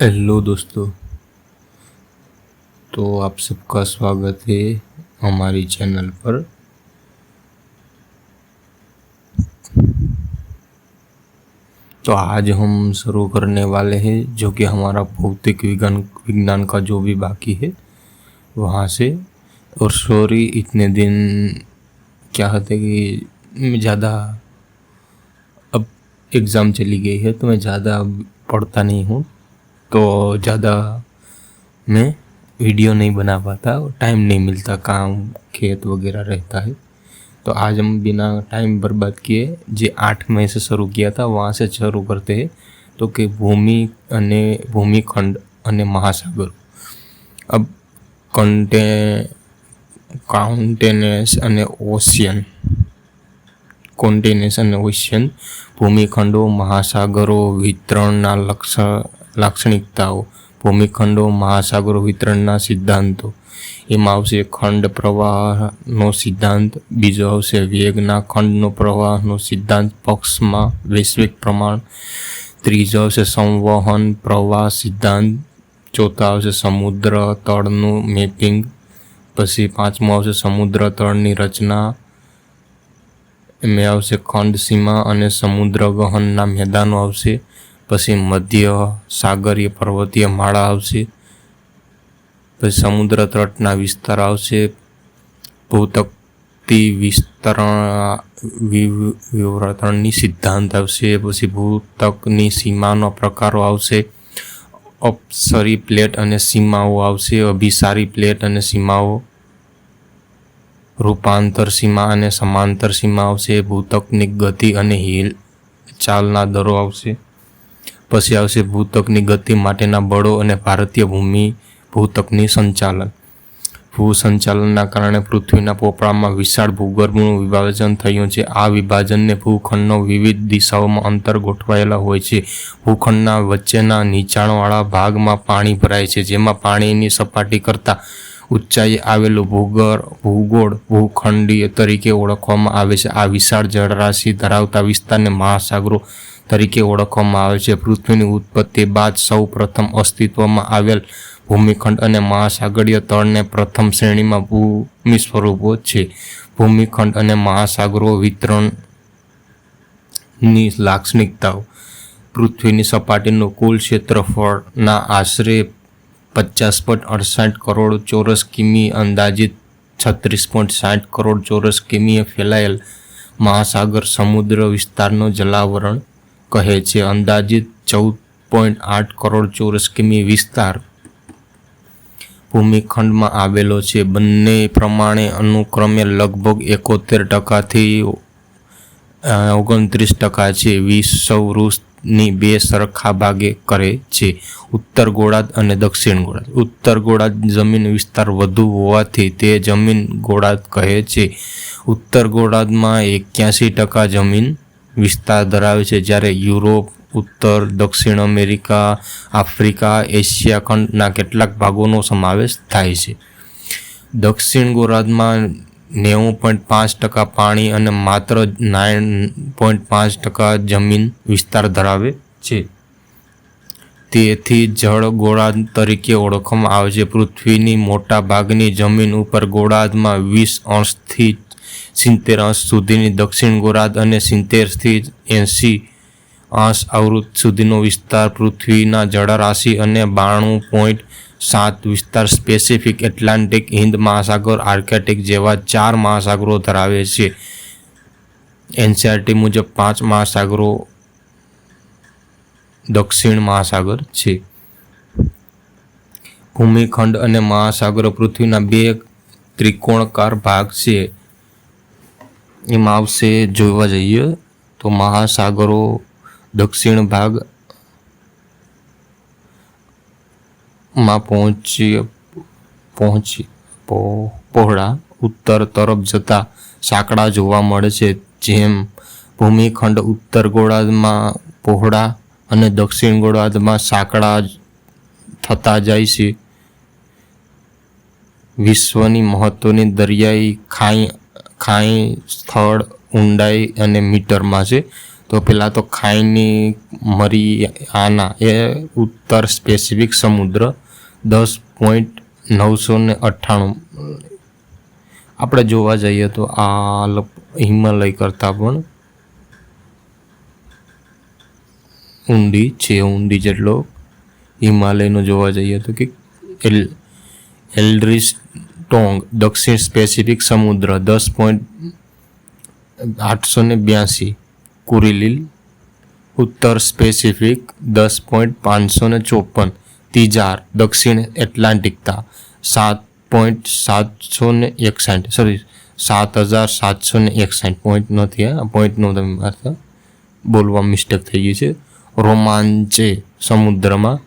Hello दोस्तों, तो आप सबका स्वागत है हमारी चैनल पर। तो आज हम शुरू करने वाले हैं जो कि हमारा भौतिक विज्ञान का जो भी बाकी है वहाँ से। और सॉरी, इतने दिन क्या होता है कि ज़्यादा अब एग्ज़ाम चली गई है तो मैं ज़्यादा पढ़ता नहीं हूँ, तो ज़्यादा मैं वीडियो नहीं बना पाता और टाइम नहीं मिलता, काम खेत वगैरह रहता है। तो आज हम बिना टाइम बर्बाद किए जे 8 मई से शुरू किया था वहाँ से शुरू करते हैं। तो कि भूमिखंड અને મહાસાગરો। अब કોન્ટિનેન્ટ્સ અને ઓશિયન ભૂમિખંડો મહાસાગરો વિતરણના લાક્ષણિકતાઓ, ભૂમિખંડો મહાસાગરો વિતરણના સિદ્ધાંતો। એમાં આવશે ખંડ પ્રવાહનો સિદ્ધાંત, બીજો આવશે વેગના ખંડનો પ્રવાહનો સિદ્ધાંત પક્ષમાં વૈશ્વિક પ્રમાણ, ત્રીજો આવશે સંવહન પ્રવાહ સિદ્ધાંત, ચોથા આવશે સમુદ્ર તળનું મેપિંગ, પછી પાંચમો આવશે સમુદ્ર તળની રચના, એમાં આવશે ખંડ સીમા અને સમુદ્ર ગહનના મેદાનો આવશે, પછી મધ્ય સાગરીય પર્વતીય માળા આવશે, પછી સમુદ્ર તટના વિસ્તાર આવશે, ભૂતકથી વિવર્તનની સિદ્ધાંત આવશે, પછી ભૂતકની સીમાનો પ્રકારો આવશે, અપસરી પ્લેટ અને સીમાઓ આવશે, અભિસારી પ્લેટ અને સીમાઓ, રૂપાંતર સીમા અને સમાંતર સીમા આવશે, ભૂતકની ગતિ અને હિલચાલના દરો આવશે, પછી આવશે ભૂતકની ગતિ માટેના બળો અને ભારતીય ભૂતકની સંચાલન। ભૂસંચાલનના કારણે પૃથ્વીના પોપડામાં વિશાળ ભૂગર્ભનું વિભાજન થયું છે। આ વિભાજનને ભૂખંડનો વિવિધ દિશાઓમાં અંતર ગોઠવાયેલા હોય છે। ભૂખંડના વચ્ચેના નીચાણવાળા ભાગમાં પાણી ભરાય છે, જેમાં પાણીની સપાટી કરતાં ઊંચાઈએ આવેલું ભૂગોળ ભૂખંડીય તરીકે ઓળખવામાં આવે છે। આ વિશાળ જળરાશિ ધરાવતા વિસ્તારને મહાસાગરો તરીકે ઓળખવામાં આવે છે। પૃથ્વીની ઉત્પત્તિ બાદ સૌ પ્રથમ અસ્તિત્વમાં આવેલ ભૂમિખંડ અને મહાસાગરીય તળને પ્રથમ શ્રેણીમાં ભૂમિ સ્વરૂપો છે। ભૂમિખંડ અને મહાસાગરો વિતરણની લાક્ષણિકતાઓ। પૃથ્વીની સપાટીનું કુલ ક્ષેત્રફળના આશરે 50.68 કરોડ ચોરસ કિમી, અંદાજિત 36.60 કરોડ ચોરસ કિમીએ ફેલાયેલ મહાસાગર સમુદ્ર વિસ્તારનો જલાવરણ કહે છે। અંદાજિત 14.8 કરોડ ચોરસ કિમી વિસ્તાર ભૂમિખંડમાં આવેલો છે। બંને પ્રમાણે અનુક્રમે લગભગ 71% થી 29% છે। વિષુવવૃત્તની બે સરખા ભાગે કરે છે, ઉત્તર ગોળાર્ધ અને દક્ષિણ ગોળાર્ધ। ઉત્તર ગોળાર્ધ જમીન વિસ્તાર વધુ હોવાથી તે જમીન ગોળાર્ધ કહે છે। ઉત્તર ગોળાર્ધમાં 81% જમીન વિસ્તાર ધરાવે છે, જ્યારે યુરોપ, ઉત્તર દક્ષિણ અમેરિકા, આફ્રિકા, એશિયા ખંડના કેટલાક ભાગોનો સમાવેશ થાય છે। દક્ષિણ ગોળાર્ધમાં 90.5% પાણી અને માત્ર 9.5% જમીન વિસ્તાર ધરાવે છે। તેથી જળ ગોળાર્ધ તરીકે ઓળખવામાં આવે છે। પૃથ્વીની મોટા ભાગની જમીન ઉપર ગોળાર્ધમાં 20° થી 70° સુધીની દક્ષિણ ગોળાર્ધ અને 70 થી 80° આવૃત્તિ સુધીનો વિસ્તાર પૃથ્વીના જળરાશિ અને 92.7% વિસ્તાર પેસિફિક, એટલાન્ટિક, હિન્દ મહાસાગર, આર્કટિક જેવા 4 મહાસાગરો ધરાવે છે। એનસીઈઆરટી મુજબ 5 મહાસાગરો દક્ષિણ મહાસાગર છે। ભૂમિખંડ અને મહાસાગરો પૃથ્વીના બે ત્રિકોણાકાર ભાગ છે। એમાં આવશે, જોવા જઈએ તો મહાસાગરો દક્ષિણ ભાગમાં પહોળા ઉત્તર તરફ જતા સાંકડા જોવા મળે છે, જેમ ભૂમિખંડ ઉત્તર ગોળાર્ધમાં પહોળા અને દક્ષિણ ગોળાર્ધમાં સાંકડા થતા જાય છે। વિશ્વની મહત્વની દરિયાઈ ખાઈ સ્થળ ઊંડાઈ અને મીટરમાં છે। તો પહેલાં તો ખાઈની મરિયાના એ ઉત્તર પેસિફિક સમુદ્ર 10.998. આપણે જોવા જઈએ તો આ હિમાલય કરતાં પણ ઊંડી જેટલો હિમાલયનો જોવા જઈએ તો કે એલ્ડ્રિસ્ટોંગ દક્ષિણ પેસિફિક સમુદ્ર 10.882. કુરીલીલ ઉત્તર પેસિફિક 10.554. તિજાર દક્ષિણ એટલાન્ટિકતા 7,761. પોઈન્ટ નથી, પોઈન્ટનો તમે અર્થ બોલવા મિસ્ટેક થઈ ગઈ છે. રોમાંચે સમુદ્રમાં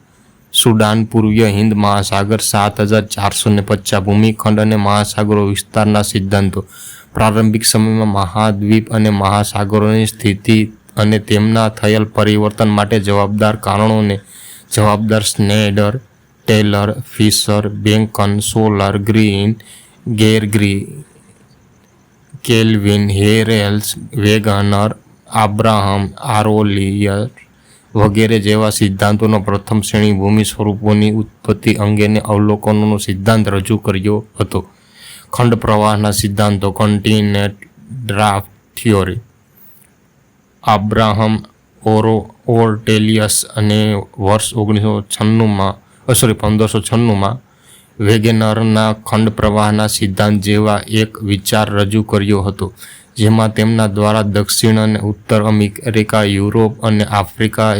સુડાન પૂર્વીય હિન્દ મહાસાગર 7,450. ભૂમિખંડ અને મહાસાગરો વિસ્તારના સિદ્ધાંતો. પ્રારંભિક સમયમાં મહાદ્વીપ અને મહાસાગરોની સ્થિતિ અને તેમના થયેલ પરિવર્તન માટે જવાબદાર કારણોને જવાબદાર સ્નેડર, ટેલર, ફિશર, બેકન, સોલર, ગ્રીન, ગેરગ્રી, કેલ્વિન, હેરેલ્સ, વેગનર, આબ્રાહમ, આરોલિયર વગેરે જેવા સિદ્ધાંતોનો પ્રથમ શ્રેણી ભૂમિ સ્વરૂપોની ઉત્પત્તિ અંગેને અવલોકનોનો સિદ્ધાંત રજૂ કર્યો હતો. ખંડ પ્રવાહના સિદ્ધાંતો. Continent drift theory. Abraham Ortelius અને વર્ષ 1596માં વેગેનરના ખંડ પ્રવાહના સિદ્ધાંત જેવા એક વિચાર રજૂ કર્યો હતો, જેમાં તેમના દ્વારા દક્ષિણ અને ઉત્તર અમેરિકા, યુરોપ અને આફ્રિકા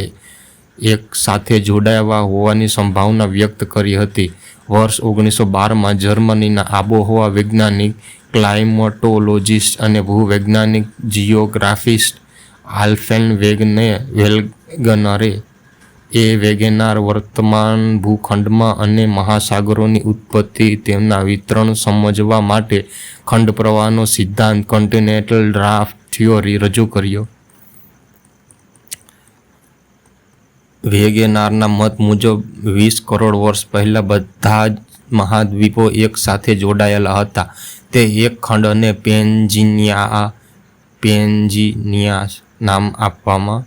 એક સાથે જોડાયા હોવાની સંભાવના વ્યક્ત કરી હતી. વર્ષ 1912માં જર્મનીના આબોહવા વૈજ્ઞાનિક, ક્લાઇમેટોલોજિસ્ટ અને ભૂવૈજ્ઞાનિક જિયોગ્રાફિસ્ટ આલ્ફ્રેડ વેગનરે વેગેનાર વર્તમાન ભૂખંડમાં અને મહાસાગરોની ઉત્પત્તિ, તેમના વિતરણ સમજવા માટે ખંડ પ્રવાહનો સિદ્ધાંત કોન્ટિનેન્ટલ ડ્રાફ્ટ થિયોરી રજૂ કર્યો. વેગેનારના મત મુજબ 20 કરોડ વર્ષ પહેલાં બધા જ મહાદ્વીપો એક સાથે જોડાયેલા હતા. તે એક ખંડ અને પેન્જિનિયા નામ આપવામાં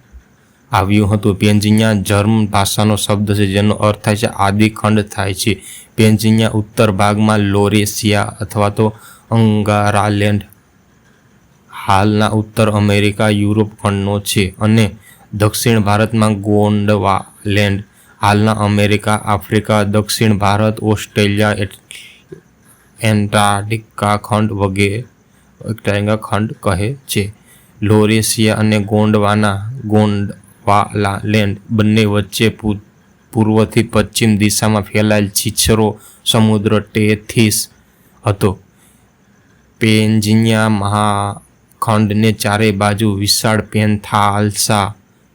આવ્યું હતું. પેન્જિનિયા જર્મન ભાષાનો શબ્દ છે જેનો અર્થ થાય છે આદિખંડ થાય છે. પેન્જિનિયા ઉત્તર ભાગમાં લોરેશિયા અથવા તો અંગારાલેન્ડ, હાલના ઉત્તર અમેરિકા, યુરોપ ખંડનો છે, અને દક્ષિણ ભારતમાં ગોંડવાલેન્ડ, હાલના અમેરિકા, આફ્રિકા, દક્ષિણ ભારત, ઓસ્ટ્રેલિયા, એન્ટાર્કટિકા ખંડ વગેરે ખંડ કહે છે. લોરેશિયા અને ગોંડવાલાલેન્ડ બંને વચ્ચે પૂર્વથી પશ્ચિમ દિશામાં ફેલાયેલ છીછરો સમુદ્ર ટેથીસ હતો. પેન્જિનિયા મહાખંડને ચારે બાજુ વિશાળ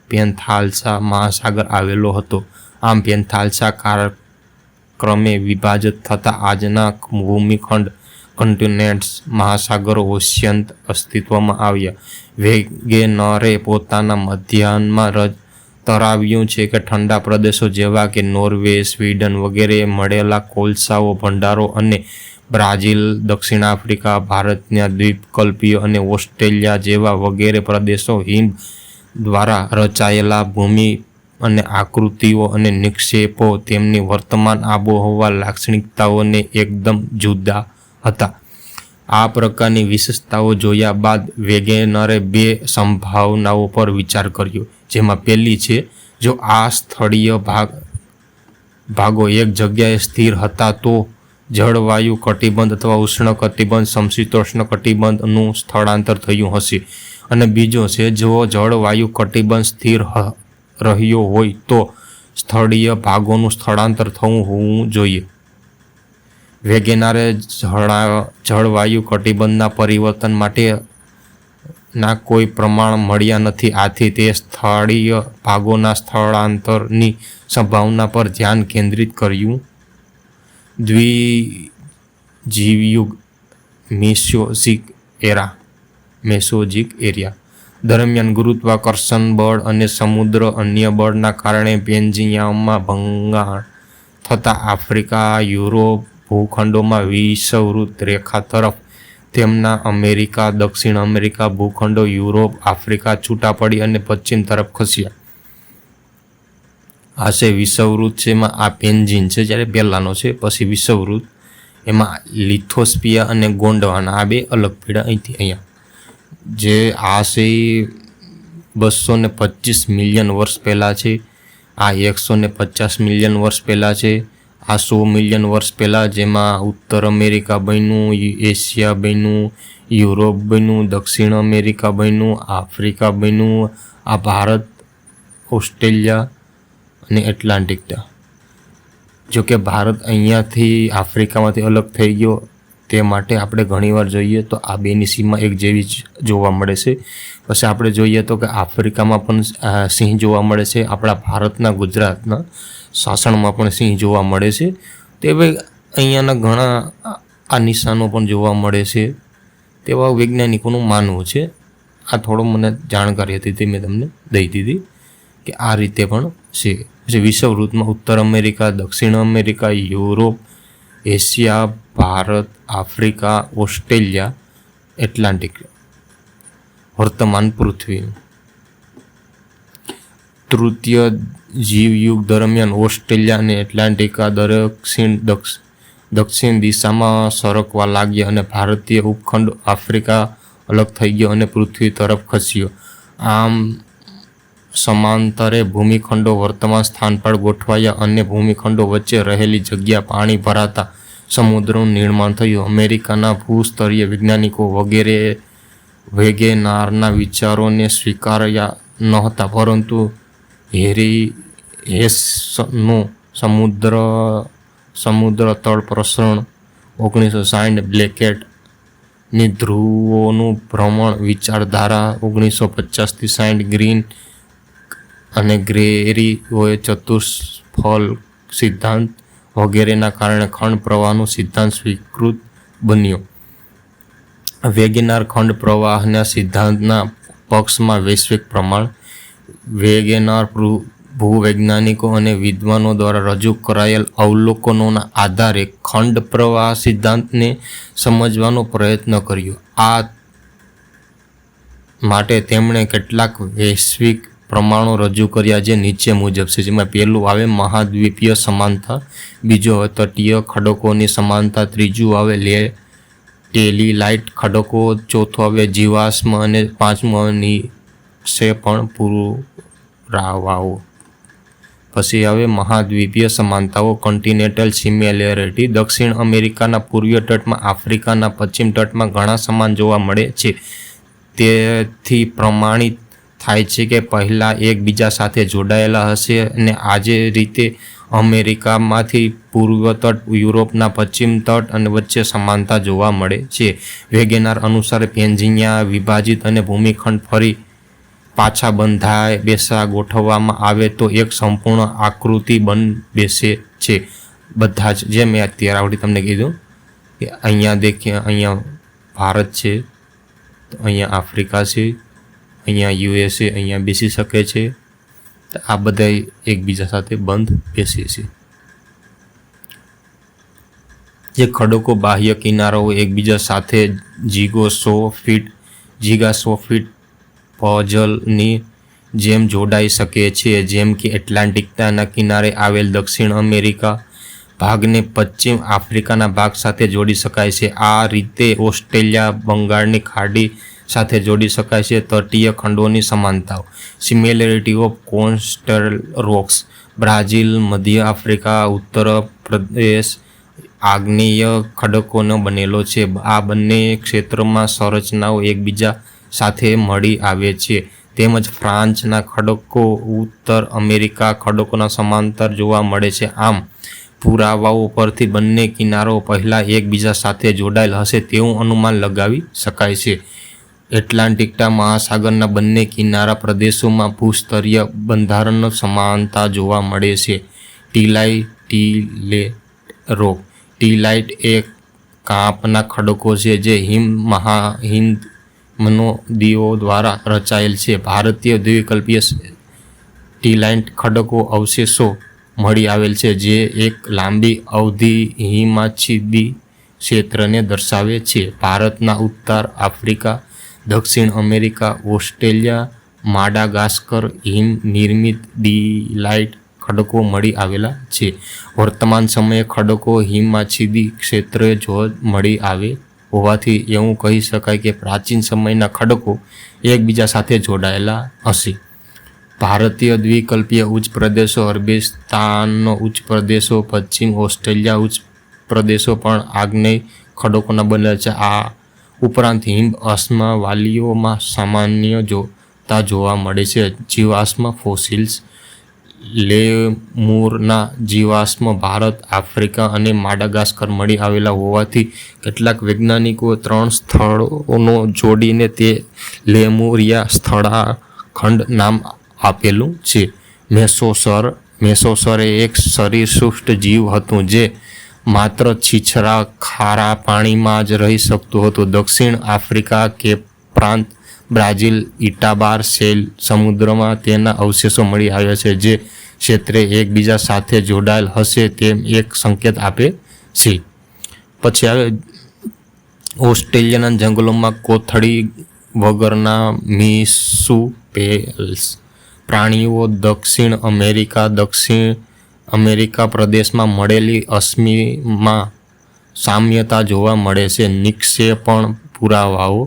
પેન્થાલસા મહાસાગર આવેલો હતો. આમ પેન્થાલસા કાળક્રમે વિભાજિત થતાં આજના ભૂમિખંડ, કોન્ટિનેન્ટ્સ, મહાસાગરો, ઓશિયન અસ્તિત્વમાં આવ્યા. વેગેનરે પોતાના મધ્યાહનમાં તરાવ્યું છે કે ઠંડા પ્રદેશો જેવા કે નોર્વે, સ્વીડન વગેરે મળેલા કોલસાઓ ભંડારો અને બ્રાઝિલ, દક્ષિણ આફ્રિકા, ભારતના દ્વીપકલ્પીય અને ઓસ્ટ્રેલિયા જેવા વગેરે પ્રદેશો હિમ દ્વારા રચાયેલા ભૂમિ અને આકૃતિઓ અને નિક્ષેપો તેમની વર્તમાન આબોહવા લાક્ષણિકતાઓને એકદમ જુદા હતા. આ પ્રકારની વિશેષતાઓ જોયા બાદ વેગેનરે બે સંભાવનાઓ પર વિચાર કર્યો, જેમાં પહેલી છે, જો આ સ્થળીય ભાગો એક જગ્યાએ સ્થિર હતા તો જળવાયુ કટિબંધ અથવા ઉષ્ણ કટિબંધ સમશીતોષ્ણ કટિબંધનું સ્થળાંતર થયું હશે. અને બીજો છે, જો જળવાયુ કટિબંધ સ્થિર રહ્યો હોય તો સ્થળીય ભાગોનું સ્થળાંતર થવું હોવું જોઈએ. વેગેનરે જળવાયુ કટિબંધના પરિવર્તન માટેના કોઈ પ્રમાણ મળ્યા નથી. આથી તે સ્થળીય ભાગોના સ્થળાંતરની સંભાવના પર ધ્યાન કેન્દ્રિત કર્યું. દ્વિજીવયુગ મેસોઝિક એરિયા દરમિયાન ગુરુત્વાકર્ષણ બળ અને સમુદ્ર અન્ય બળના કારણે પેન્જિનિયામાં ભંગાણ થતાં આફ્રિકા, યુરોપ ભૂખંડોમાં વિષુવવૃત્ત રેખા તરફ તેમના અમેરિકા, દક્ષિણ અમેરિકા ભૂખંડો, યુરોપ, આફ્રિકા છૂટા પડી અને પશ્ચિમ તરફ ખસ્યા. આ છે વિષુવવૃત્ત છે, એમાં આ પેન્જિન છે જ્યારે પહેલાંનો છે. પછી વિષુવવૃત્ત, એમાં લિથોસ્પિયા અને ગોંડવાના આ બે અલગ પડ્યા અહીંથી અહીંયા. જે આ છે 225 મિલિયન વર્ષ પહેલાં છે, આ 150 મિલિયન વર્ષ પહેલાં છે, આ 100 મિલિયન વર્ષ પહેલાં, જેમાં ઉત્તર અમેરિકા બન્યું, એશિયા બન્યું, યુરોપ બન્યું, દક્ષિણ અમેરિકા બન્યું, આફ્રિકા બન્યું, આ ભારત, ઓસ્ટ્રેલિયા અને એટલાન્ટિક. જોકે ભારત અહીંયાથી આફ્રિકામાંથી અલગ થઈ ગયો, તે માટે આપણે ઘણીવાર જોઈએ તો આ બેની સીમા એક જેવી જ જોવા મળે છે. પછી આપણે જોઈએ તો કે આફ્રિકામાં પણ સિંહ જોવા મળે છે, આપણા ભારતના ગુજરાતના સાસણમાં પણ સિંહ જોવા મળે છે. તે અહીંયાના ઘણા આ નિશાનો પણ જોવા મળે છે તેવા વૈજ્ઞાનિકોનું માનવું છે. આ થોડો મને જાણકારી હતી તે મેં તમને દઈ દીધી કે આ રીતે પણ છે. પછી વિષુવવૃત્તમાં ઉત્તર અમેરિકા, દક્ષિણ America, Europe, Asia, Bharat, Africa, Australia, Atlantic વર્તમાન પૃથ્વી. તૃતીય જીવયુગ દરમિયાન ઓસ્ટ્રેલિયા અને એટલાન્ટિકા દક્ષિણ દિશામાં સરકવા લાગ્યા અને ભારતીય ઉપખંડ આફ્રિકા અલગ થઈ ગયો અને પૃથ્વી તરફ ખસ્યો. આમ સમાંતરે ભૂમિખંડો વર્તમાન સ્થાન પર ગોઠવાયા અને ભૂમિખંડો વચ્ચે રહેલી જગ્યા પાણી ભરાતા સમુદ્રનું નિર્માણ થયું. અમેરિકાના ભૂસ્તરીય વૈજ્ઞાનિકો વગેરે વેગેનારના વિચારોને સ્વીકાર્યા નહોતા, પરંતુ હેરી હેસનું સમુદ્ર તળ પ્રસરણ 1960, બ્લેકેટની ધ્રુવોનું ભ્રમણ વિચારધારા 1950થી 60, ગ્રીન અને ગ્રેરીઓએ ચતુષ્ફલ સિદ્ધાંત વગેરેના કારણે ખંડ પ્રવાહનો સિદ્ધાંત સ્વીકૃત બન્યો. વેગેનાર ખંડ પ્રવાહના સિદ્ધાંતના પક્ષમાં વૈશ્વિક પ્રમાણ. વેગેનાર ભૂવૈજ્ઞાનિકો અને વિદ્વાનો દ્વારા રજૂ કરાયેલ અવલોકનોના આધારે ખંડ પ્રવાહ સિદ્ધાંતને સમજવાનો પ્રયત્ન કર્યો. આ માટે તેમણે કેટલાક વૈશ્વિક પ્રમાણો રજૂ કર્યા જે નીચે મુજબ છે. જેમાં પહેલું આવે મહાદ્વીપીય સમાનતા, બીજો આવે તટીય ખડકોની સમાનતા, ત્રીજું આવે ટેલીલાઇટ ખડકો, ચોથું આવે જીવાશ્મ અને પાંચમું આવે નિક્ષેપણ પુરાવાઓ. પછી આવે મહાદ્વીપીય સમાનતાઓ, કન્ટિનેન્ટલ સિમિલેરિટી. દક્ષિણ અમેરિકાના પૂર્વીય તટમાં આફ્રિકાના પશ્ચિમ તટમાં ઘણા સમાન જોવા મળે છે. તેથી પ્રમાણિત થાય છે કે પહેલાં એકબીજા સાથે જોડાયેલા હશે અને આજે રીતે અમેરિકામાંથી પૂર્વ તટ, યુરોપના પશ્ચિમ તટ અને વચ્ચે સમાનતા જોવા મળે છે. વેગેનાર અનુસાર પેન્જિયા વિભાજિત અને ભૂમિખંડ ફરી પાછા બેસા ગોઠવવામાં આવે તો એક સંપૂર્ણ આકૃતિ બેસે છે. બધા જ જે મેં અત્યારે આવડી તમને કીધું કે અહીંયા દેખીએ, અહીંયા ભારત છે, તો અહીંયા આફ્રિકા છે, અહીંયા USA, અહીંયા બેસી શકે છે. આ બધા એકબીજા સાથે બંધ બેસે છે. જે ખડકો બાહ્ય કિનારાઓ એકબીજા સાથે જીગાસોફિટ પઝલની જેમ જોડાઈ શકે છે. જેમ કે એટલાન્ટિકના કિનારે આવેલ દક્ષિણ અમેરિકા ભાગને પશ્ચિમ આફ્રિકાના ભાગ સાથે જોડી શકાય છે. આ રીતે ઓસ્ટ્રેલિયા બંગાળની ખાડી સાથે જોડી શકાય છે. તટીય ખંડોની સમાનતાઓ. સિમિલેરિટી ઓફ કોસ્ટલ રોક્સ. બ્રાઝિલ, મધ્ય આફ્રિકા, ઉત્તર પ્રદેશ આગ્નેય ખડકોનો બનેલો છે. આ બંને ક્ષેત્રમાં સંરચનાઓ એકબીજા સાથે મળી આવે છે. તેમજ ફ્રાન્સના ખડકો ઉત્તર અમેરિકા ખડકોના સમાંતર જોવા મળે છે. આમ પુરાવાઓ પરથી બંને કિનારો પહેલાં એકબીજા સાથે જોડાયેલ હશે તેવું અનુમાન લગાવી શકાય છે. એટલાન્ટિકના મહાસાગરના બંને કિનારા પ્રદેશોમાં ભૂસ્તરીય બંધારણ સમાનતા જોવા મળે છે. ટીલેટ રોક. ટીલાઇટ એ કાંપના ખડકો છે જે હિમનદીઓ દ્વારા રચાયેલ છે. ભારતીય દ્વિકલ્પીય ટીલાઇટ ખડકો અવશેષો મળી આવેલ છે જે એક લાંબી અવધિ ક્ષેત્રને દર્શાવે છે. ભારતના ઉત્તર આફ્રિકા, દક્ષિણ અમેરિકા, ઓસ્ટ્રેલિયા, માડાગાસ્કર હિમ નિર્મિત ડીલાઇટ ખડકો મળી આવેલા છે. વર્તમાન સમયે ખડકો હિમાચ્છાદિત ક્ષેત્રે જોવા મળી આવે હોવાથી એવું કહી શકાય કે પ્રાચીન સમયના ખડકો એકબીજા સાથે જોડાયેલા હશે. ભારતીય દ્વીપકલ્પીય ઉચ્ચ પ્રદેશો, અરબિસ્તાનનો ઉચ્ચ પ્રદેશો, પશ્ચિમ ઓસ્ટ્રેલિયા ઉચ્ચ પ્રદેશો પણ આગ્નેય ખડકોના બનેલા છે. આ ઉપરાંત હિમ અશ્મવાલીઓમાં સામાન્યતા જોવા મળે છે. જીવાશ્મ ફોસિલ્સ, લેમુરના જીવાશ્મ ભારત, આફ્રિકા અને માડાગાસ્કર મળી આવેલા હોવાથી કેટલાક વૈજ્ઞાનિકો 3 સ્થળોનો જોડીને તે લેમુરિયા સ્થળાખંડ નામ આપેલું છે. મેસોસર એ એક સરીસૃષ્ટ જીવ હતું જે માત્ર છીછરા ખારા પાણીમાં જ રહી શકતું હતું. દક્ષિણ આફ્રિકા, કેપ પ્રાંત, બ્રાઝિલ, ઇટાબાર શેલ સમુદ્રમાં તેના અવશેષો મળી આવ્યા છે, જે ક્ષેત્રે એકબીજા સાથે જોડાયેલ હશે તેમ એક સંકેત આપે છે. પછી આવે ઓસ્ટ્રેલિયાના જંગલોમાં કોથળી વગરના મિસુપેલ્સ પ્રાણીઓ, દક્ષિણ અમેરિકા પ્રદેશમાં મળેલી અશ્મિમાં સામ્યતા જોવા મળે છે. નિક્ષેપણ પુરાવાઓ,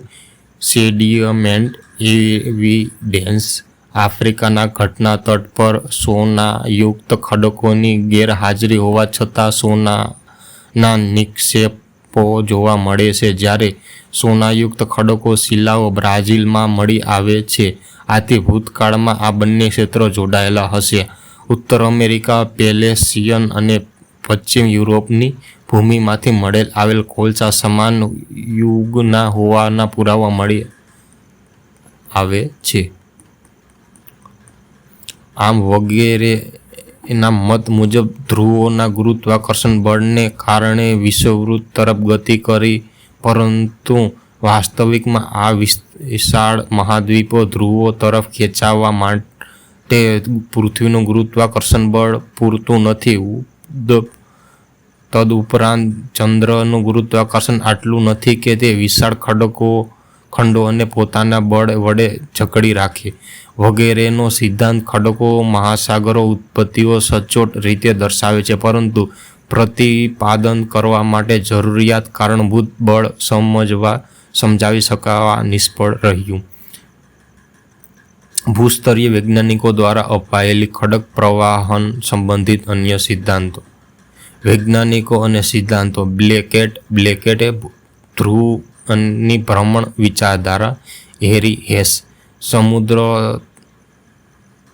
સેડિમેન્ટ એવિડન્સ, આફ્રિકાના ઘટના તટ પર સોનાયુક્ત ખડકોની ગેરહાજરી હોવા છતાં સોનાના નિક્ષેપો જોવા મળે છે, જ્યારે સોનાયુક્ત ખડકો શિલાઓ બ્રાઝિલમાં મળી આવે છે. આથી ભૂતકાળમાં આ બંને ક્ષેત્રો જોડાયેલા હશે. ઉત્તર અમેરિકા, પેલેશિયન અને પશ્ચિમ યુરોપની ભૂમિમાંથી મળી આવેલ કોલસા સમાન યુગના હોવાના પુરાવા મળી આવે છે. આમ વગેરેના મત મુજબ ધ્રુવોના ગુરુત્વાકર્ષણ બળને કારણે વિષુવવૃત્ત તરફ ગતિ કરી, પરંતુ વાસ્તવિકમાં આ વિશાળ મહાદ્વીપો ધ્રુવો તરફ ખેંચાવા માટે પૃથ્વીનું ગુરુત્વાકર્ષણ બળ પૂરતું નથી. તદુપરાંત ચંદ્રનું ગુરુત્વાકર્ષણ આટલું નથી કે તે વિશાળ ખંડોને પોતાના બળ વડે જકડી રાખે. વગેરેનો સિદ્ધાંત ખડકો, મહાસાગરો, ઉત્પત્તિઓ સચોટ રીતે દર્શાવે છે, પરંતુ પ્રતિપાદન કરવા માટે જરૂરિયાત કારણભૂત બળ સમજાવી શકવા નિષ્ફળ રહ્યું. ભૂસ્તરીય વૈજ્ઞાનિકો દ્વારા અપાયેલી ખડક પ્રવાહન સંબંધિત અન્ય સિદ્ધાંતો. વૈજ્ઞાનિકો અને સિદ્ધાંતો. બ્લેકેટે ધ્રુવની ભ્રમણ વિચારધારા. હેરી હેસ, સમુદ્ર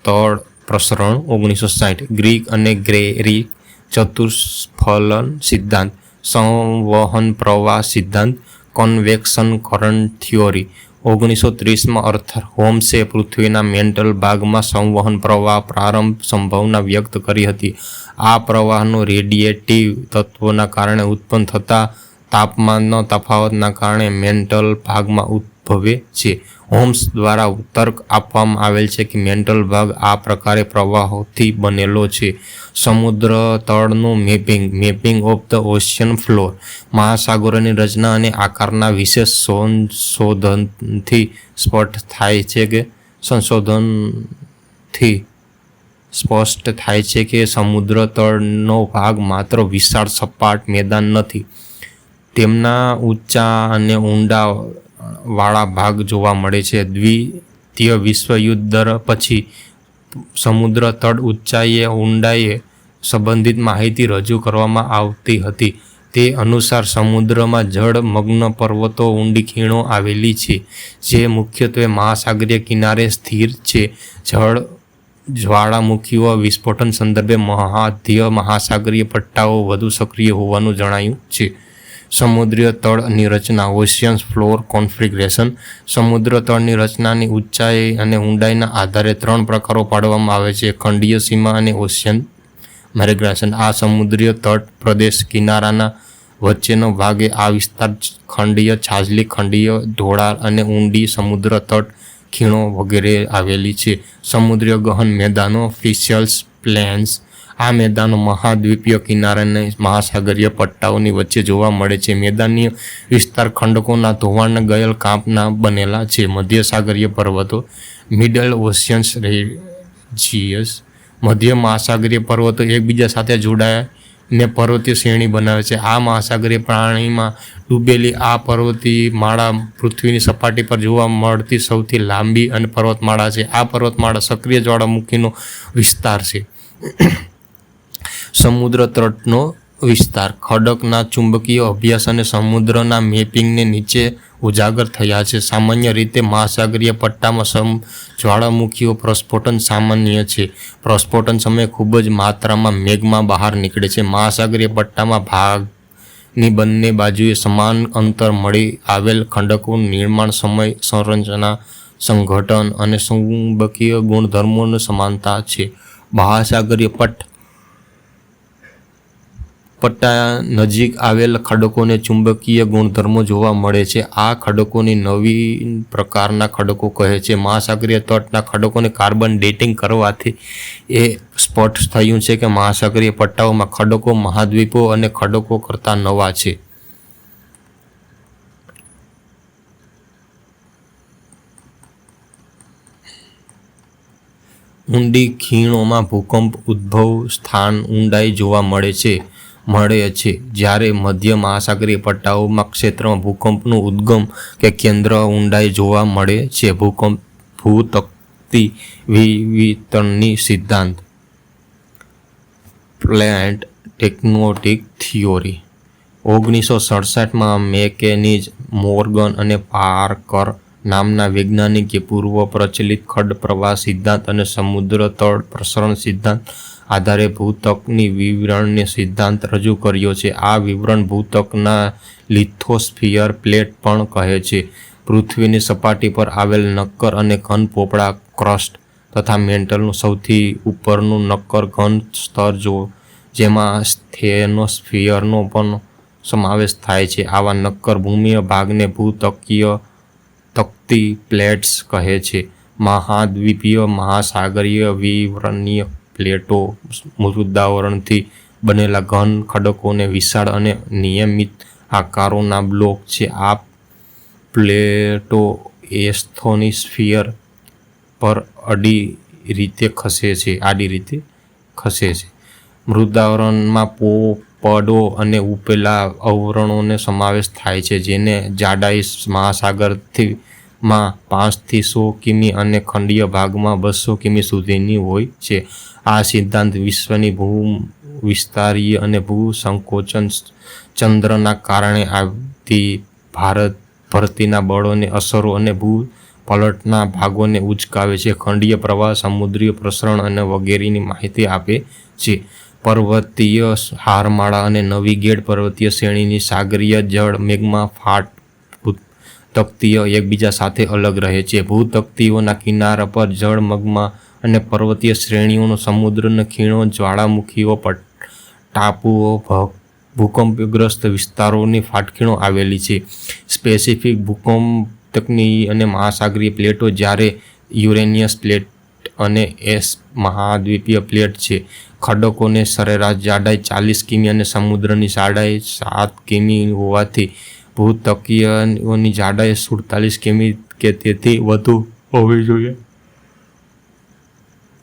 તળ પ્રસરણ 1960. ગ્રીક અને ગ્રેરિક ચતુષ્ફલન સિદ્ધાંત. સંવહન પ્રવાહ સિદ્ધાંત. Convection current theory. 1930માં અર્થર હોમ્સે પૃથ્વીના મેન્ટલ ભાગમાં સંવહન પ્રવાહ પ્રારંભ સંભાવના વ્યક્ત કરી હતી. આ પ્રવાહનો રેડિયેટિવ તત્વોના કારણે ઉત્પન્ન થતા તાપમાનના તફાવતના કારણે મેન્ટલ ભાગમાં ઉદ્ભવે છે. હોમ્સ દ્વારા તર્ક આપવામાં આવેલ છે કે મેન્ટલ ભાગ આ પ્રકારે પ્રવાહોથી બનેલો છે. સમુદ્ર તળનું mapping of the ocean floor. મહાસાગરોની રચના અને આકારના વિશેષ સંશોધનથી સ્પષ્ટ થાય છે કે સમુદ્ર તળનો ભાગ માત્ર વિશાળ સપાટ મેદાન નથી. તેમના ઊંચા અને ઊંડા વાળા ભાગ જોવા મળે છે. દ્વિતીય વિશ્વયુદ્ધ પછી સમુદ્ર તળ ઊંચાઈએ ઊંડાઈએ સંબંધિત માહિતી રજૂ કરવામાં આવતી હતી. તે અનુસાર સમુદ્રમાં જળમગ્ન પર્વતો ઊંડી ખીણો આવેલી છે, જે મુખ્યત્વે મહાસાગરીય કિનારે સ્થિર છે. જ્વાળામુખીઓ વિસ્ફોટન સંદર્ભે મધ્ય મહાસાગરીય પટ્ટાઓ વધુ સક્રિય હોવાનું જણાયું છે. સમુદ્રીય તળની રચના. Ocean floor configuration. સમુદ્ર તળની રચનાની ઊંચાઈ અને ઊંડાઈના આધારે 3 પ્રકારો પાડવામાં આવે છે: ખંડીય સીમા અને ઓશિયન માઇગ્રેશન. આ સમુદ્રીય તટ પ્રદેશ કિનારાના વચ્ચેનો ભાગે આ વિસ્તાર ખંડીય છાજલી, ખંડીય ઢોળાવ અને ઊંડી સમુદ્ર તટ ખીણો વગેરે આવેલી છે. સમુદ્રીય ગહન મેદાનો. ફિશલ્સ પ્લેન્સ. આ મેદાનો મહાદ્વીપીય કિનારાને મહાસાગરીય પટ્ટાઓની વચ્ચે જોવા મળે છે. મેદાનીય વિસ્તાર ખંડકોના ધોવાણ ગયેલ કાંપના બનેલા છે. મધ્યસાગરીય પર્વતો મિડલ ઓશિયન્સ રેજિયસ મધ્ય મહાસાગરીય પર્વતો એકબીજા સાથે જોડાઈને પર્વતીય શ્રેણી બનાવે છે. આ મહાસાગરીય પાણીમાં ડૂબેલી આ પર્વતીય માળા પૃથ્વીની સપાટી પર જોવા મળતી સૌથી લાંબી અને પર્વતમાળા છે. આ પર્વતમાળા સક્રિય જ્વાળામુખીનો વિસ્તાર છે. સમુદ્ર તટનો વિસ્તાર ખડકના ચુંબકીય અભ્યાસ અને સમુદ્રના મેપિંગને નીચે ઉજાગર થયા છે. સામાન્ય રીતે મહાસાગરીય પટ્ટામાં જ્વાળામુખીઓ પ્રસ્ફોટન સામાન્ય છે. પ્રસ્ફોટન સમયે ખૂબ જ માત્રામાં મેગ્મા બહાર નીકળે છે. મહાસાગરીય પટ્ટામાં ભાગની બંને બાજુએ સમાન અંતર મળી આવેલ ખંડકોનું નિર્માણ સમય, સંરચના, સંગઠન અને ચુંબકીય ગુણધર્મોની સમાનતા છે. મહાસાગરીય પટ્ટા નજીક આવેલ ખડકોને ચુંબકીય ગુણધર્મો જોવા મળે છે. આ ખડકોને નવીન પ્રકારના ખડકો કહે છે. મહાસાગરીય તટના ખડકોને કાર્બન ડેટિંગ કરવાથી એ સ્પષ્ટ થયું છે કે મહાસાગરીય પટ્ટાઓમાં ખડકો મહાદ્વીપો અને ખડકો કરતાં નવા છે. ઊંડી ખીણોમાં ભૂકંપ ઉદ્ભવ સ્થાન ઊંડાઈ જોવા મળે છે. જ્યારે મધ્ય મહાસાગરીય પટ્ટાઓમાં ક્ષેત્રમાં ભૂકંપનું ઉદ્ગમ કે કેન્દ્ર ઊંડાઈ જોવા મળે છે. ભૂતકતી વિતરણની સિદ્ધાંત પ્લેટ ટેક્ટોનિક થિયોરી 1967માં મેકેનિઝ, મોર્ગન અને પાર્કર નામના વૈજ્ઞાનિકે પૂર્વ પ્રચલિત ખડ પ્રવાહ સિદ્ધાંત અને સમુદ્ર તળ પ્રસરણ સિદ્ધાંત આધારે ભૂતકની વિવરણનો સિદ્ધાંત રજૂ કર્યો છે. આ વિવરણ ભૂતકના લિથોસ્ફિયર પ્લેટ પણ કહે છે. પૃથ્વીની સપાટી પર આવેલ નક્કર અને ઘન પોપડા ક્રસ્ટ તથા મેન્ટલનું સૌથી ઉપરનું નક્કર ઘન સ્તર જેમાં સ્ટેનોસ્ફિયરનો પણ સમાવેશ થાય છે. આવા નક્કર ભૂમિય ભાગને તકતી પ્લેટ્સ કહે છે. મહાદ્વીપીય મહાસાગરીય વિવરણીય પ્લેટો મૃદાવરણથી બનેલા ઘન ખડકોને વિશાળ અને નિયમિત આકારોના બ્લોક છે. આ પ્લેટો એસ્થોનોસ્ફિયર પર આડી રીતે ખસે છે. મૃદાવરણમાં પોપડો અને ઉપલા આવરણોનો સમાવેશ થાય છે, જેને જાડાઈ મહાસાગરમાં 5 થી 100 કિમી અને ખંડીય ભાગમાં 200 કિમી સુધીની હોય છે. આ સિદ્ધાંત વિશ્વની ભૂવિસ્તારીય અને ભૂસંકોચન, ચંદ્રના કારણે આવતી ભરતીના બળોની અસરો અને ભૂપટલના ભાગોને ઉચકાવે છે. ખંડીય પ્રવાહ, સમુદ્રીય પ્રસરણ અને વગેરેની માહિતી આપે છે. પર્વતીય હારમાળા અને નવીગેડ પર્વતીય શ્રેણીની સાગરીય જળ મેગ્મા ભૂતકતીય એકબીજા સાથે અલગ રહે છે. ભૂતકતીયોના કિનારા પર જળ મેગ્મા અને પર્વતીય શ્રેણીઓ, સમુદ્રના ખીણો, જ્વાળામુખીઓ, ટાપુઓ, ભૂકંપગ્રસ્ત વિસ્તારોની ફાટખીણો આવેલી છે. સ્પેસિફિક ભૂકંપની અને મહાસાગરીય પ્લેટો જ્યારે યુરેનિયસ પ્લેટ અને મહાદ્વીપીય પ્લેટ છે. ખડકોની સરેરાશ જાડાઈ 40 કિમી અને સમુદ્રની જાડાઈ 7 કિમી હોવાથી ભૂતકતીયોની જાડાઈ 47 કિમી કે તેથી વધુ હોવી જોઈએ.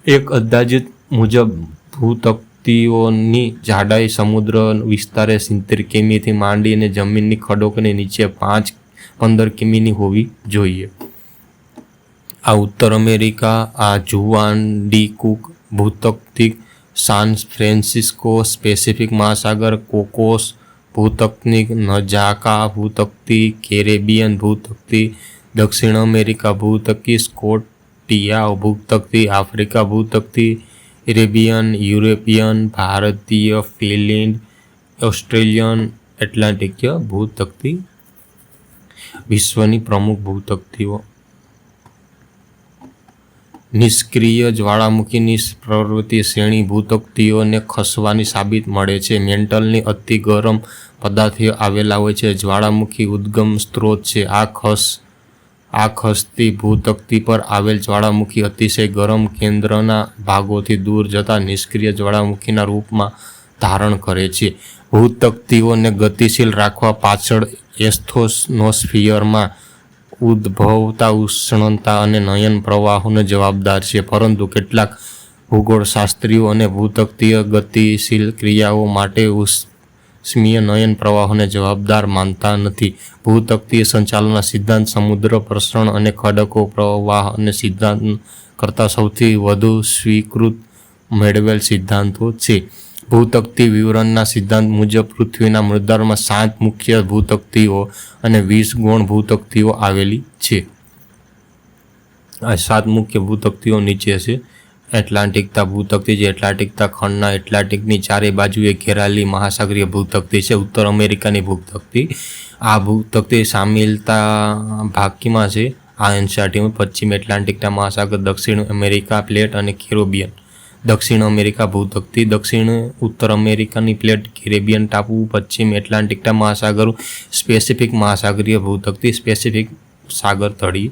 એક અંદાજિત મુજબ ભૂતકતીયોની જાડાઈ સમુદ્ર વિસ્તારે 70 કિમીથી માંડીને જમીનની ખડકોની નીચે 5-15 કિમીની હોવી જોઈએ. આ ઉત્તર અમેરિકા, આ જુઆન ડી કુક ભૂતકતી, સાન ફ્રાન્સિસ્કો પેસિફિક મહાસાગર, કોકોસ ભૂતકતી, નજાકા ભૂતકતી, કેરેબિયન ભૂતકતી, દક્ષિણ અમેરિકા ભૂતકતી, સ્કોટિયા ભૂતકતી, આફ્રિકા ભૂતકતી, એરેબિયન, યુરોપિયન, ભારતીય, ફિનલેન્ડ, ઓસ્ટ્રેલિયન, એટલાન્ટિકીય ભૂતકતી. વિશ્વની પ્રમુખ ભૂતકતીઓ નિષ્ક્રિય જ્વાળામુખીની પર્વતીય શ્રેણી ભૂતકતીઓને ખસવાની સાબિત મળે છે. મેન્ટલની અતિ ગરમ પદાર્થો આવેલા હોય છે. જ્વાળામુખી ઉદ્ગમ સ્ત્રોત છે. આ આ ખસતી ભૂતકતી પર આવેલ જ્વાળામુખી અતિશય ગરમ કેન્દ્રના ભાગોથી દૂર જતા નિષ્ક્રિય જ્વાળામુખીના રૂપમાં ધારણ કરે છે. ભૂતકતીઓને ગતિશીલ રાખવા પાછળ એસ્થોનોસ્ફિયરમાં ઉદ્ભવતા ઉષ્ણતા અને નયન પ્રવાહોને જવાબદાર છે, પરંતુ કેટલાક ભૂગોળશાસ્ત્રીઓ અને ભૂતકતીય ગતિશીલ ક્રિયાઓ માટે ઉષ્મીય નયન પ્રવાહોને જવાબદાર માનતા નથી. ભૂતકતીય સંચાલનના સિદ્ધાંત સમુદ્ર પ્રસરણ અને ખડકો પ્રવાહ અને સિદ્ધાંત કરતાં સૌથી વધુ સ્વીકૃત મેળવેલ સિદ્ધાંતો છે. ભૂતકતીય વિવરણના સિદ્ધાંત મુજબ પૃથ્વીના મૃદામાં 7 મુખ્ય ભૂતકતીઓ અને 20 ગૌણ ભૂતકતીઓ આવેલી છે. આ 7 મુખ્ય ભૂતકતીઓ નીચે છે. એટલાન્ટિકતા ભૂતકતી, જે એટલાન્ટિકતા ખંડના એટલાન્ટિકની ચારે બાજુએ ઘેરાયેલી મહાસાગરીય ભૂતકતી છે. ઉત્તર અમેરિકાની ભૂતકતી, આ ભૂતકતી સામેલતા ભાગીમાં છે. આ એન્ટાર્કટિકા, પશ્ચિમ એટલાન્ટિકના મહાસાગર, દક્ષિણ અમેરિકા પ્લેટ અને કેરેબિયન. દક્ષિણ અમેરિકા ભૂતકતી, દક્ષિણ ઉત્તર અમેરિકાની પ્લેટ, કેરેબિયન ટાપુ, પશ્ચિમ એટલાન્ટિકના મહાસાગરો, પેસિફિક મહાસાગરીય ભૂતકતી, પેસિફિક સાગર તળિયે,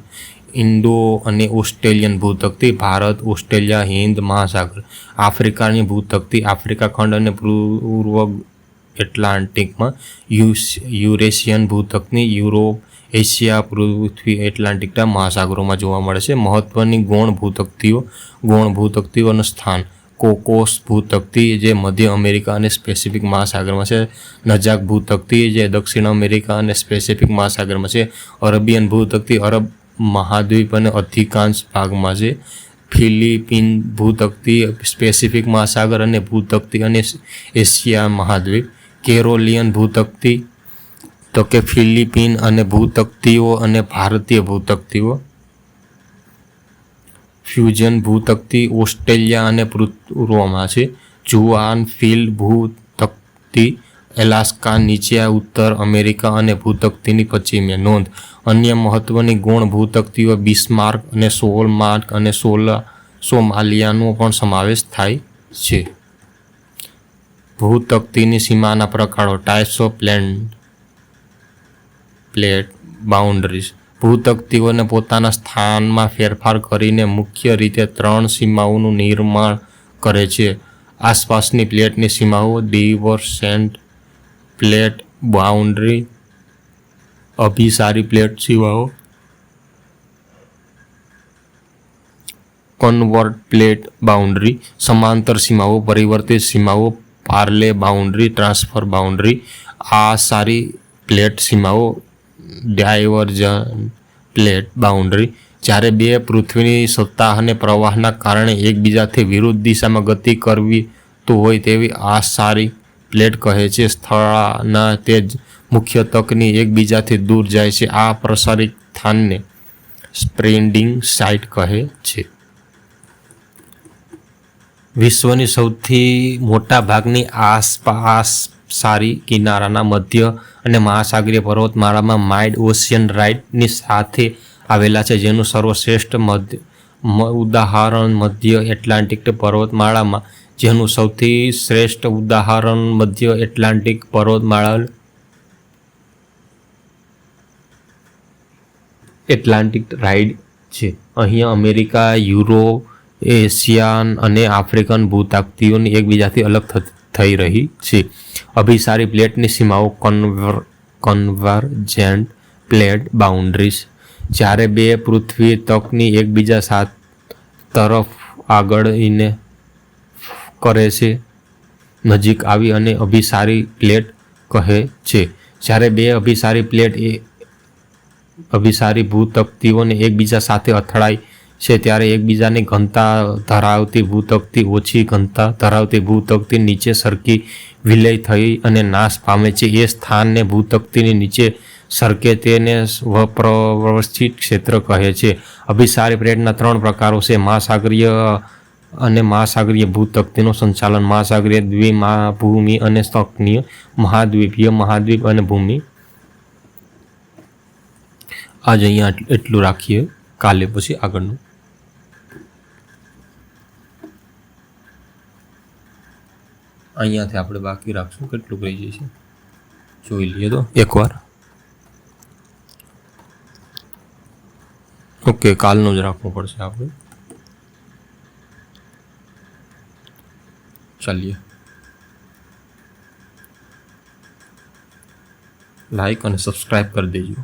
ઇન્ડો અને ઓસ્ટ્રેલિયન ભૂતકતી, ભારત, ઓસ્ટ્રેલિયા, હિન્દ મહાસાગર, આફ્રિકાની ભૂતકતી, આફ્રિકા ખંડ અને પૂર્વ એટલાન્ટિકમાં, યુરેશિયન ભૂતકતી, યુરોપ, એશિયા, પૃથ્વી એટલાન્ટિકના મહાસાગરોમાં જોવા મળે છે. મહત્વની ગૌણ ભૂતકતીઓનું સ્થાન: કોકોસ ભૂતકતી, જે મધ્ય અમેરિકા અને પેસિફિક મહાસાગરમાં છે. નજાક ભૂતકતી, જે દક્ષિણ અમેરિકા અને પેસિફિક મહાસાગરમાં છે. અરેબિયન ભૂતકતી, અરબ મહાદ્વીપ અને અધિકાંશ ભાગમાં છે. ફિલિપીન ભૂતકતી, પેસિફિક મહાસાગર અને ભૂતકતી અને એશિયા મહાદ્વીપ. કેરોલિયન ભૂતકતી, તો કે ફિલિપીન અને ભૂતકતીઓ અને ભારતીય ભૂતકતીઓ. ફ્યુઝન ભૂતકતી, ઓસ્ટ્રેલિયા અને પૂર્વમાં છે. જુઆન ફિલ્ડ ભૂતકતી, એલાસ્કા, નીચે ઉત્તર અમેરિકા અને ભૂતકતીની પશ્ચિમે. નોંધ: અન્ય મહત્વની ગૌણ ભૂતકતીઓ બિસ્માર્ક અને સોલમાર્ક અને સોમાલિયાનો પણ સમાવેશ થાય છે. ભૂતકતીની સીમાના પ્રકારો: ટાઇપ્સ ઓફ પ્લેટ બાઉન્ડરીઝ. ભૂતકતીઓને પોતાના સ્થાનમાં ફેરફાર કરીને મુખ્ય રીતે 3 સીમાઓનું નિર્માણ કરે છે: આસપાસની પ્લેટની સીમાઓ, ડિવર્જન્ટ પ્લેટ બાઉન્ડરી, અભિસારી પ્લેટ સીમાઓ, કન્વર્ટ પ્લેટ બાઉન્ડરી, સમાંતર સીમાઓ, પરિવર્તિત સીમાઓ, પાર્લે બાઉન્ડરી, ટ્રાન્સફર બાઉન્ડરી, આ સારી પ્લેટ સીમાઓ, ડાયવર્જન્ટ પ્લેટ બાઉન્ડરી. જ્યારે બે પૃથ્વીની સત્તા અને પ્રવાહના કારણે એકબીજાથી વિરુદ્ધ દિશામાં ગતિ કરતું હોય તેવી આ સારી પ્લેટ કહે છે. સ્થળના તેજ મુખ્ય તકની એકબીજાથી દૂર જાય છે. આ પ્રસારિત સ્થાનને સ્પ્રેડિંગ સાઇટ કહે છે. વિશ્વની સૌથી મોટા ભાગની આસપાસારી કિનારાના મધ્ય અને મહાસાગરીય પર્વતમાળામાં મિડ ઓશિયન રાઇટની સાથે આવેલા છે, જેનું સર્વશ્રેષ્ઠ ઉદાહરણ મધ્ય એટલાન્ટિક પર્વતમાળામાં, જેનું સૌથી શ્રેષ્ઠ ઉદાહરણ મધ્ય એટલાન્ટિક પર્વતમાળા એટલાન્ટિક રાઇડ છે. અહીંયા અમેરિકા, યુરોપ, એશિયન અને આફ્રિકન ભૂતકતીઓની એકબીજાથી અલગ થઈ રહી છે. અભિસારી પ્લેટની સીમાઓ, કન્વર્જન્ટ પ્લેટ બાઉન્ડરીઝ. જ્યારે બે પૃથ્વી તકની એકબીજા તરફ આગળને કરે છે, નજીક આવી અને અભિસારી પ્લેટ કહે છે. જ્યારે બે અભિસારી ભૂતકતીઓને એકબીજા સાથે અથડાય છે, ત્યારે એકબીજાની ઘનતા ધરાવતી ભૂતકતી ઓછી ઘનતા ધરાવતી ભૂતકતી નીચે સરકી વિલય થઈ અને નાશ પામે છે. એ સ્થાનને ભૂતકતીની નીચે સરકે તેને સ્વપ્રવર્તિત ક્ષેત્ર કહે છે. અભિસારી પ્લેટના 3 પ્રકારો છે: મહાસાગરીય અને મહાસાગરીય ભૂતકતીનું સંચાલન, મહાસાગરીય દ્વિભૂમિ અને સ્તંભીય, મહાદ્વીપીય મહાદ્વીપ અને ભૂમિ. આજ અહીંયા એટલું રાખીએ, કાલે પછી આગળનું. અહીંયાથી આપણે બાકી રાખશું, કેટલું રહી જશે જોઈ લઈએ તો એકવાર. ઓકે, કાલનું જ રાખવું પડશે આપણે. ચાલીએ. લાઈક અને સબસ્ક્રાઈબ કરી દેજો.